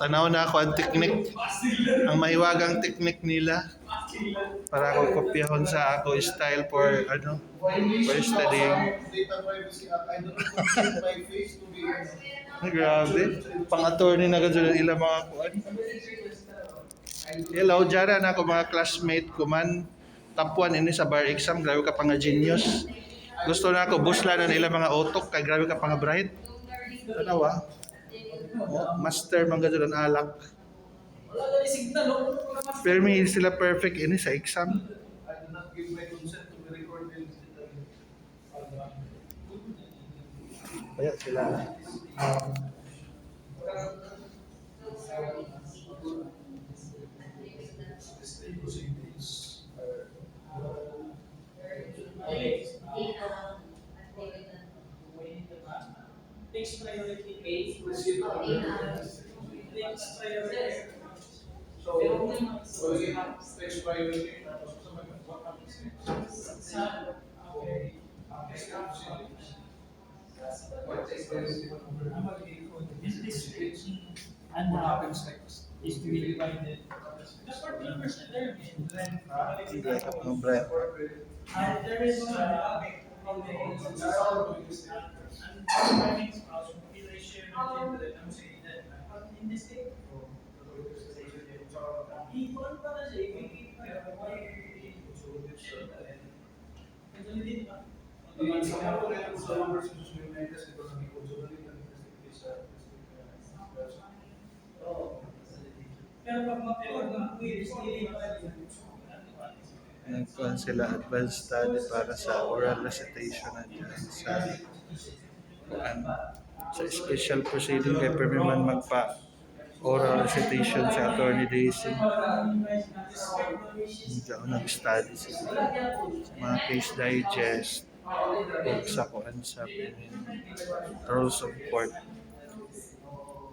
Tanaw na ako ang teknik, ang mahiwagang teknik nila para ako kopyahon sa ako style for for studying. Grabe, pang-attorney na ganyan ilang mga kuan. Hello, Jara na ako mga classmate ko man. Top 1 ini sa bar exam, grabe ka pa nga genius. Gusto na ako busla na nila mga utok, kay grabe ka pa nga bright. Tanawa. Oh, master man ganyan ang alak. Pero may sila perfect ini sa exam. Kaya sila. Next priority base. Next priority. So we have next priority. And what happens next is to be divided. The particular person there, then Ang bright. and there is and spouse will be ratio I'm saying that in this thing. Equal pala siya, Nagkuhan sila advanced study para sa oral recitation at sa kuan sa special proceeding kay permi man magpa oral recitation sa Attorney Daisy. Hindi ako nag-study sila sa mga case digest o sa kuan sa rules of court.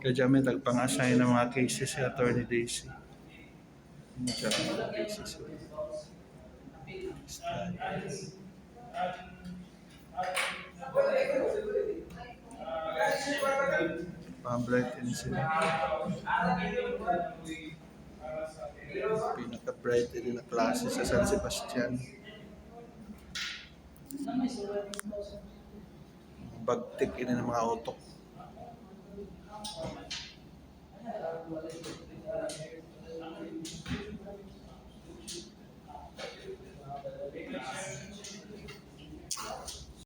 Kaya dyan may tagpang-assign ng mga cases sa Attorney Daisy. Hindi siya ang mga cases. Pambright din sila. Pinaka-bright din na klase sa San Sebastian. Bagtik ini ng mga utok.